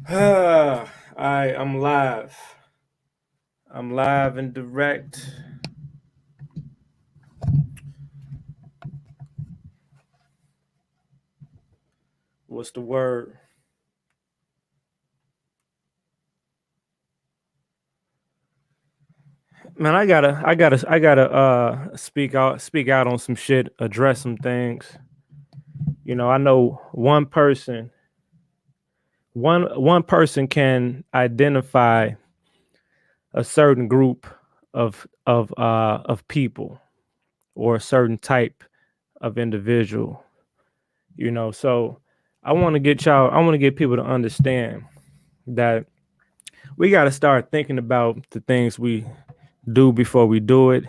I'm live. I'm live and direct. What's the word? Man, I gotta speak out on some shit, address some things. I know one person can identify a certain group of people or a certain type of individual. So I want to get people to understand that we got to start thinking about the things we do before we do it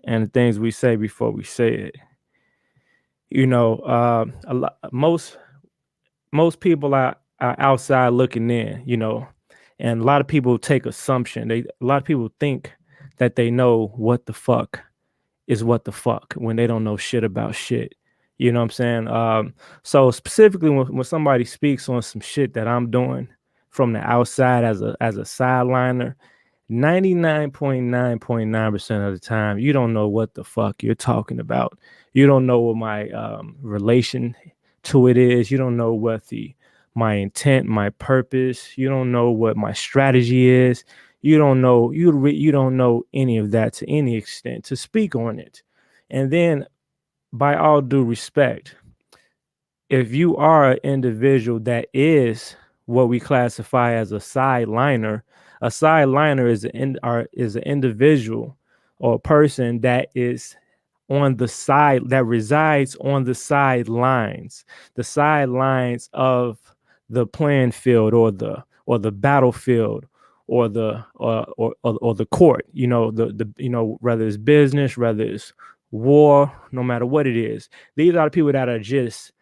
and the things we say before we say it. Most people are outside looking in, and a lot of people take assumption. A lot of people think that they know what the fuck is what the fuck when they don't know shit about shit. You know what I'm saying? So specifically when somebody speaks on some shit that I'm doing from the outside as a sideliner, 99.9% of the time, you don't know what the fuck you're talking about. You don't know what my relation to it is. You don't know what the my intent, my purpose. You don't know what my strategy is. You don't know any of that to any extent to speak on it. And then, by all due respect, if you are an individual that is what we classify as a sideliner is an individual or a person that is on the side that resides on the sidelines of the playing field or the battlefield or the court. Whether it's business, whether it's war, no matter what it is. These are the people that just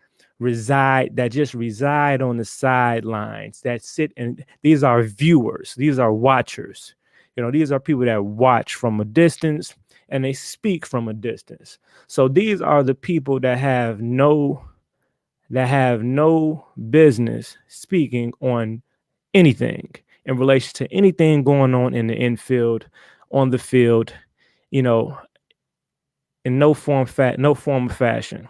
reside on the sidelines, that sit, and these are viewers, these are watchers. These are people that watch from a distance and they speak from a distance. So these are the people that have no business speaking on anything in relation to anything going on in the infield, on the field, you know, in no form of fashion.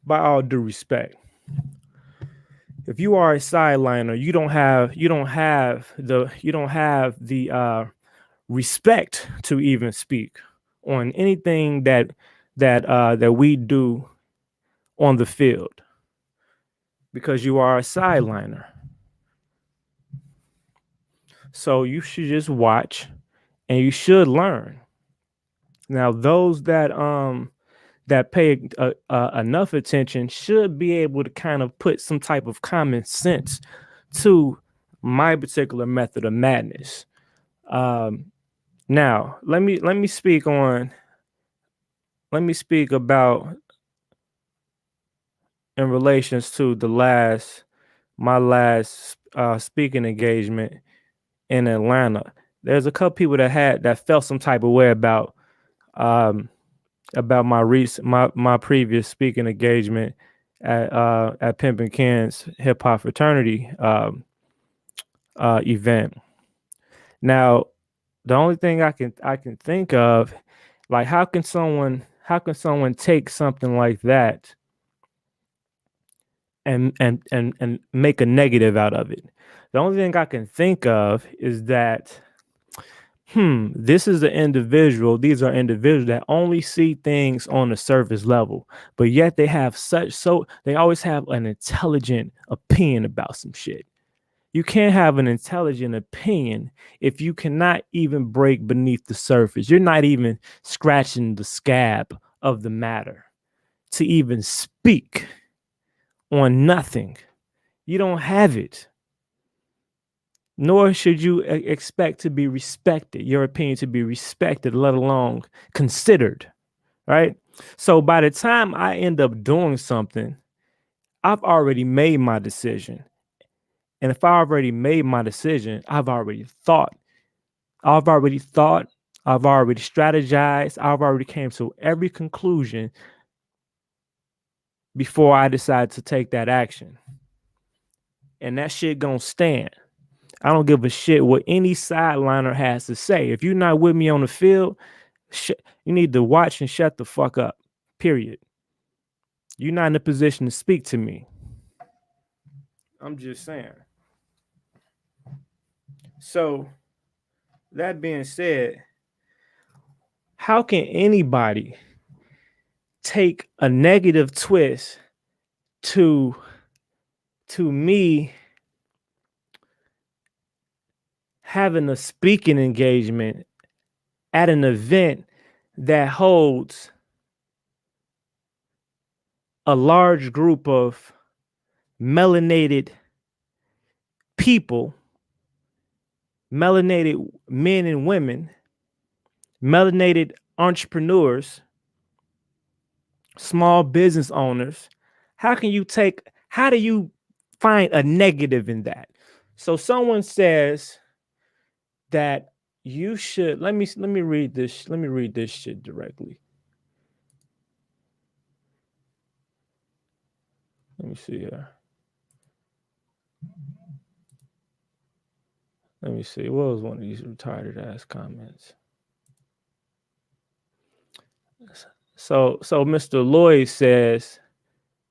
By all due respect, if you are a sideliner, you don't have the respect to even speak on anything that we do on the field because you are a sideliner. So you should just watch and you should learn. Now, those that pay enough attention should be able to kind of put some type of common sense to my particular method of madness. Um, Now, let me speak about in relations to my last speaking engagement in Atlanta. There's a couple people that felt some type of way um, about my previous speaking engagement at Pimpin' Ken's hip hop fraternity event. Now, the only thing I can think of, like, how can someone take something like that and make a negative out of it? The only thing I can think of is that these are individuals that only see things on the surface level, but yet they always have an intelligent opinion about some shit. You can't have an intelligent opinion if you cannot even break beneath the surface. You're not even scratching the scab of the matter to even speak on nothing. You don't have it. Nor should you expect to be respected, your opinion to be respected, let alone considered, right? So by the time I end up doing something, I've already made my decision. And if I already made my decision, I've already thought, I've already strategized, I've already came to every conclusion before I decide to take that action. And that shit gonna stand. I don't give a shit what any sideliner has to say. If you're not with me on the field, you need to watch and shut the fuck up. Period. You're not in a position to speak to me. I'm just saying. So, that being said, how can anybody take a negative twist to me having a speaking engagement at an event that holds a large group of melanated people, melanated men and women, melanated entrepreneurs, small business owners? How do you find a negative in that? So someone says that you should, let me read this. Let me read this shit directly. Let me see here. Let me see. What was one of these retarded ass comments? So Mr. Lloyd says,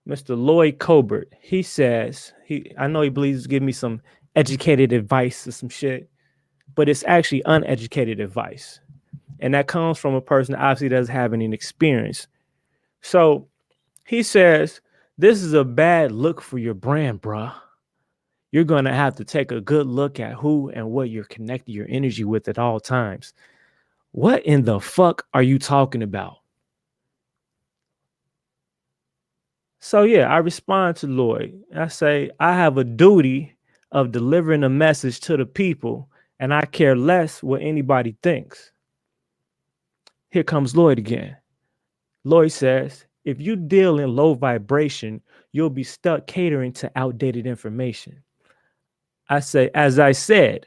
Mr. Lloyd Colbert, he says, I know he believes give me some educated advice or some shit, but it's actually uneducated advice. And that comes from a person that obviously doesn't have any experience. So he says, this is a bad look for your brand, bruh. You're going to have to take a good look at who and what you're connecting your energy with at all times. What in the fuck are you talking about? So yeah, I respond to Lloyd. I say, I have a duty of delivering a message to the people, and I care less what anybody thinks. Here comes Lloyd again. Lloyd says, if you deal in low vibration, you'll be stuck catering to outdated information. I say, as I said,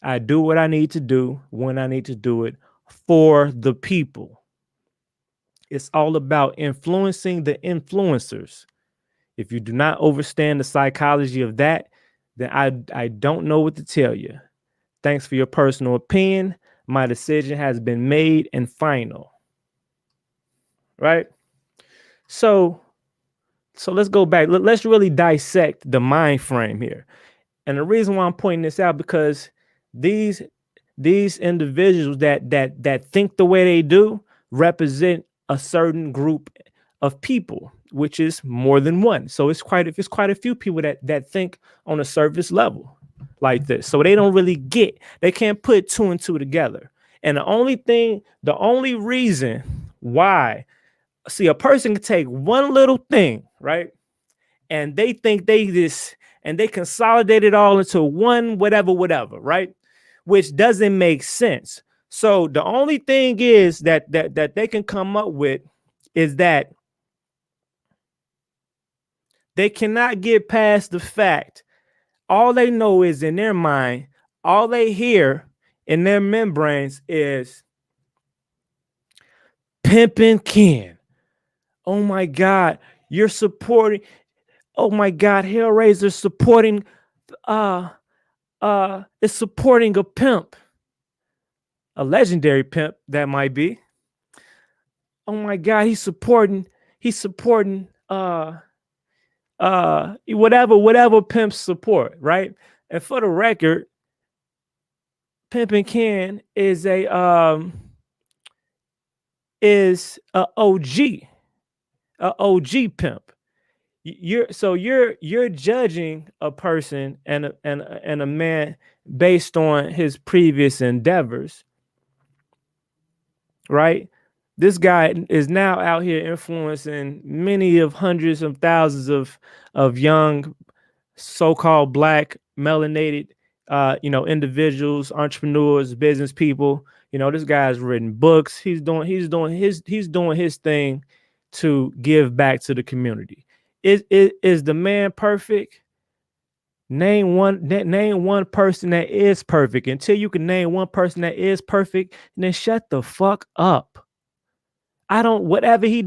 I do what I need to do when I need to do it for the people. It's all about influencing the influencers. If you do not understand the psychology of that, then I don't know what to tell you. Thanks for your personal opinion. My decision has been made and final. Right? So let's go back. Let's really dissect the mind frame here. And the reason why I'm pointing this out, because these individuals that think the way they do represent a certain group of people, which is more than one. So it's quite a few people that think on a surface level like this. So they don't really they can't put two and two together. And the only reason why, see, a person can take one little thing, right? And they think and they consolidate it all into one whatever, right? Which doesn't make sense. So the only thing is that they can come up with is that they cannot get past the fact. All they know is in their mind, all they hear in their membranes is Pimpin' Ken. Oh my God, you're supporting. Oh my God, Hellraiser supporting is supporting a pimp. A legendary pimp, that might be. Oh my God, he's supporting whatever pimps support, right? And for the record, Pimpin' Ken is a OG pimp. You're judging a person and a man based on his previous endeavors, right? This guy is now out here influencing many of hundreds of thousands of young so-called Black melanated individuals, entrepreneurs, business people. This guy's written books. He's doing his thing to give back to the community. Is the man perfect? Name one person that is perfect. Until you can name one person that is perfect, then shut the fuck up. I don't whatever he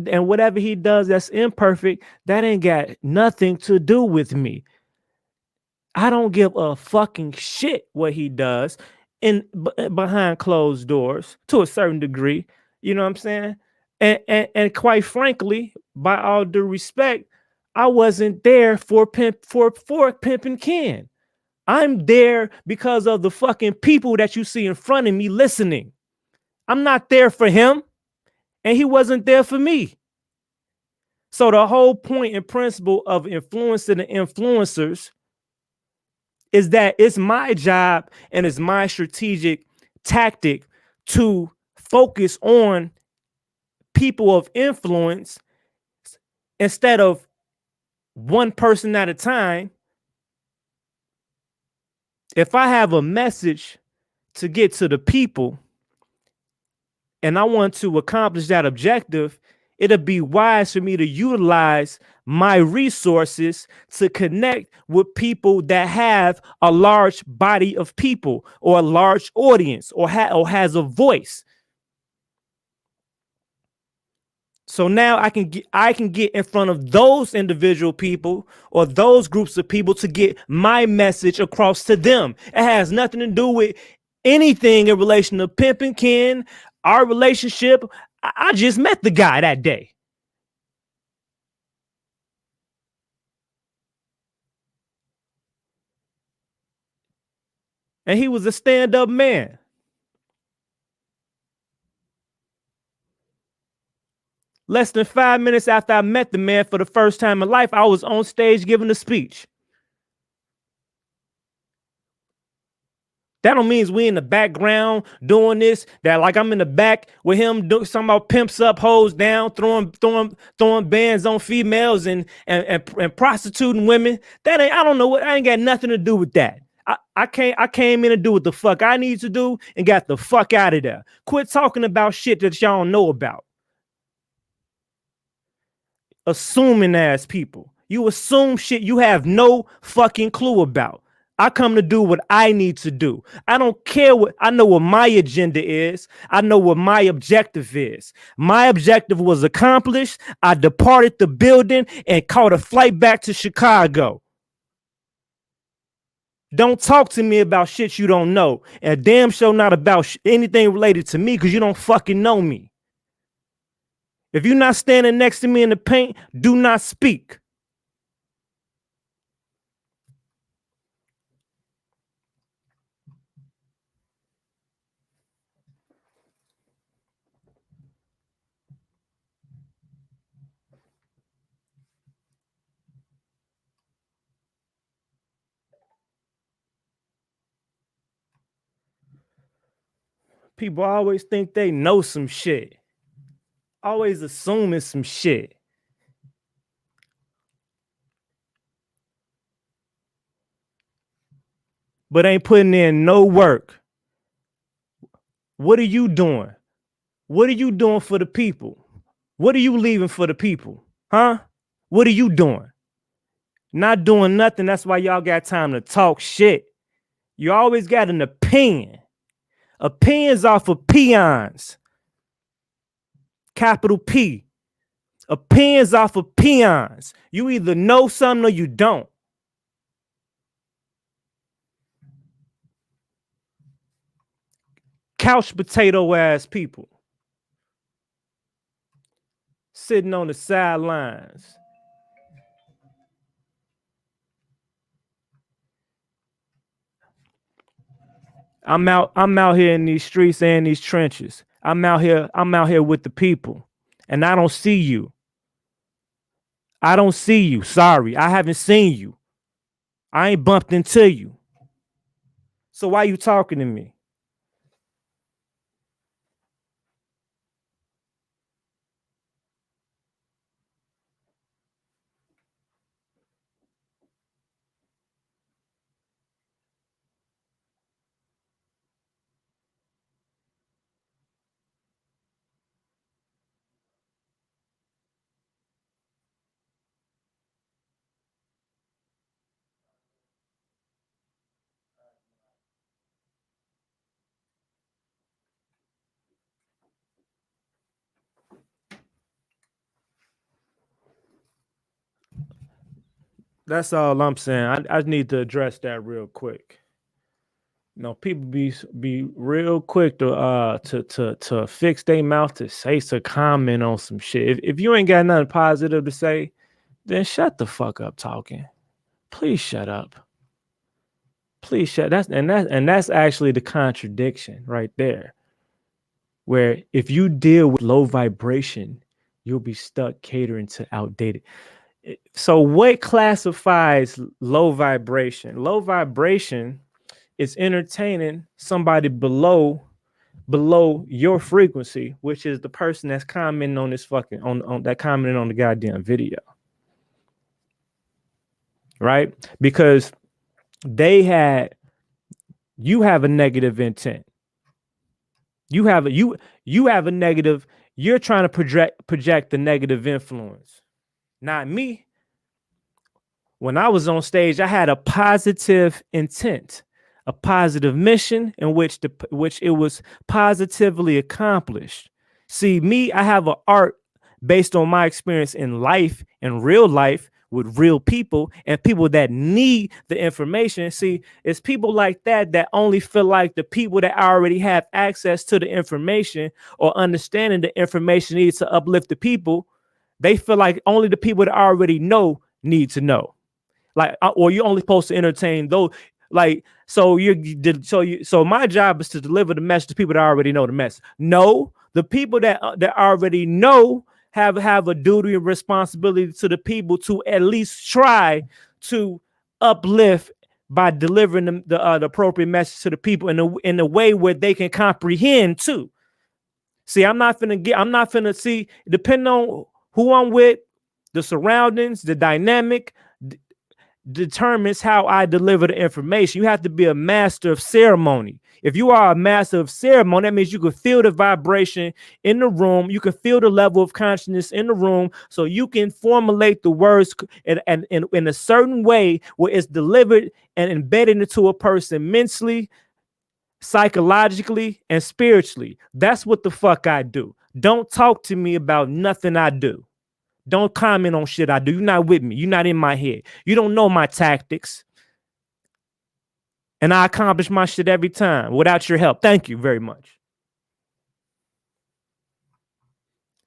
does that's imperfect, that ain't got nothing to do with me. I don't give a fucking shit what he does behind closed doors to a certain degree. You know what I'm saying? And quite frankly, by all due respect, I wasn't there for pimping Ken. I'm there because of the fucking people that you see in front of me listening. I'm not there for him, and he wasn't there for me. So the whole point and principle of influencing the influencers is that it's my job and it's my strategic tactic to focus on people of influence instead of one person at a time. If I have a message to get to the people and I want to accomplish that objective, it'll be wise for me to utilize my resources to connect with people that have a large body of people or a large audience or has a voice. So now I can get in front of those individual people or those groups of people to get my message across to them. It has nothing to do with anything in relation to Pimp and Ken, our relationship. I just met the guy that day. And he was a stand-up man. Less than 5 minutes after I met the man for the first time in life, I was on stage giving a speech. That don't mean we in the background doing this. That like I'm in the back with him doing something about pimps up, hoes down, throwing bands on females and prostituting women. That ain't I don't know what I ain't got nothing to do with that. I came in to do what the fuck I need to do and got the fuck out of there. Quit talking about shit that y'all don't know about. Assuming ass people. You assume shit you have no fucking clue about. I come to do what I need to do. I don't care what I know what my agenda is. I know what my objective is. My objective was accomplished. I departed the building and caught a flight back to Chicago. Don't talk to me about shit you don't know. And damn sure not about anything related to me because you don't fucking know me. If you're not standing next to me in the paint, do not speak. People always think they know some shit. Always assuming some shit. But ain't putting in no work. What are you doing? What are you doing for the people? What are you leaving for the people? Huh? What are you doing? Not doing nothing. That's why y'all got time to talk shit. You always got an opinion. Opinions are for peons. Capital P. Opinions are for peons. You either know something or you don't. Couch potato ass people sitting on the sidelines. I'm out here in these streets and these trenches. I'm out here with the people. And I don't see you. I don't see you. Sorry. I haven't seen you. I ain't bumped into you. So why you talking to me? That's all I'm saying. I need to address that real quick. People be real quick to fix their mouth to say to comment on some shit. If you ain't got nothing positive to say, then shut the fuck up talking. Please shut up. Please shut. That's actually the contradiction right there. Where if you deal with low vibration, you'll be stuck catering to outdated. So what classifies low vibration? Low vibration is entertaining somebody below your frequency, which is the person that's commenting on this fucking on that commenting on the goddamn video. Right? Because you have a negative intent. You have a negative, you're trying to project the negative influence. Not me. When I was on stage, I had a positive intent, a positive mission in which it was positively accomplished. See, me, I have an art based on my experience in life, in real life, with real people and people that need the information. See, it's people like that only feel like the people that already have access to the information or understanding the information needs to uplift the people. They feel like only the people that already know need to know. Like, or you're only supposed to entertain those. Like, so my job is to deliver the message to people that already know the message. No, the people that already know have a duty and responsibility to the people to at least try to uplift by delivering the appropriate message to the people in a way where they can comprehend too. See, I'm not finna see, depending on who I'm with, the surroundings, the dynamic determines how I deliver the information. You have to be a master of ceremony. If you are a master of ceremony, that means you can feel the vibration in the room. You can feel the level of consciousness in the room, so you can formulate the words in a certain way where it's delivered and embedded into a person mentally, psychologically, and spiritually. That's what the fuck I do. Don't talk to me about nothing I do. Don't comment on shit I do. You're not with me. You're not in my head. You don't know my tactics. And I accomplish my shit every time without your help. Thank you very much.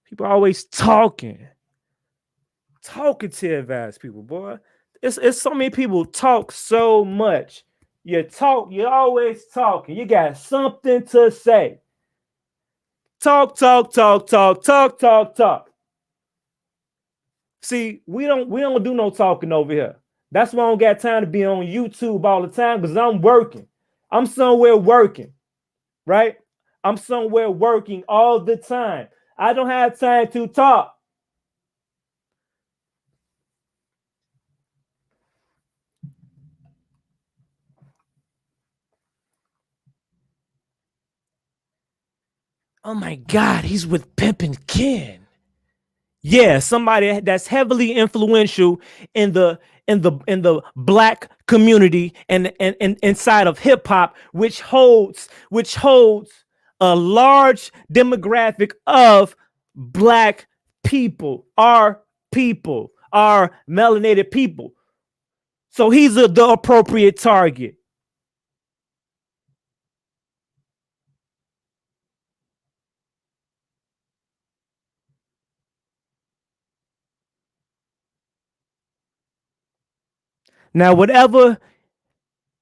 People are always talking to advance people, boy. It's so many people talk so much. You're always talking. You got something to say. Talk. See, we don't do no talking over here. That's why I don't got time to be on YouTube all the time, because I'm working. I'm somewhere working, right? I'm somewhere working all the time. I don't have time to talk. Oh my God, he's with Pimpin' Ken. Yeah, somebody that's heavily influential in the black community and inside of hip hop, which holds a large demographic of black people, our melanated people. So he's the appropriate target. Now, whatever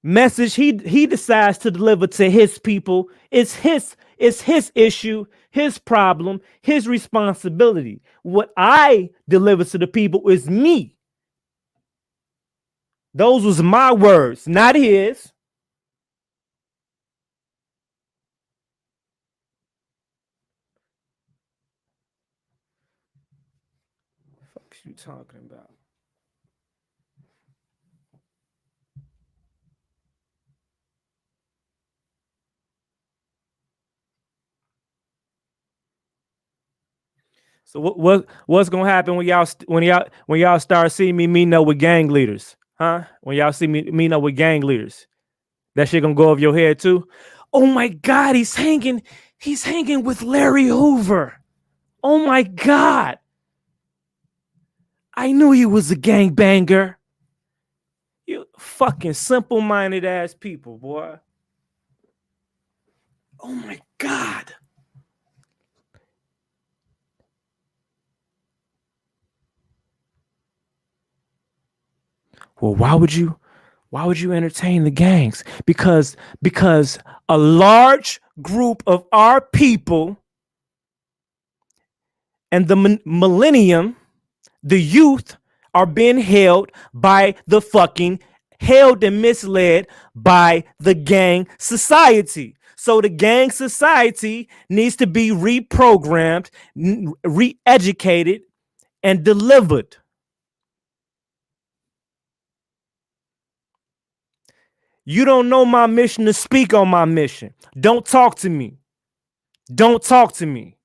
message he decides to deliver to his people, it's his issue, his problem, his responsibility. What I deliver to the people is me. Those was my words, not his. What the fuck you talking about? So what's gonna happen when y'all start seeing me meeting up with gang leaders, huh? When y'all see me meeting up with gang leaders, that shit gonna go over your head too. Oh my God, he's hanging with Larry Hoover. Oh my God, I knew he was a gangbanger. Fucking simple-minded ass people, boy. Oh my God. Well, why would you entertain the gangs? Because a large group of our people and the millennium, the youth, are being held by the fucking held and misled by the gang society. So the gang society needs to be reprogrammed, re-educated, and delivered. You don't know my mission to speak on my mission. Don't talk to me. Don't talk to me.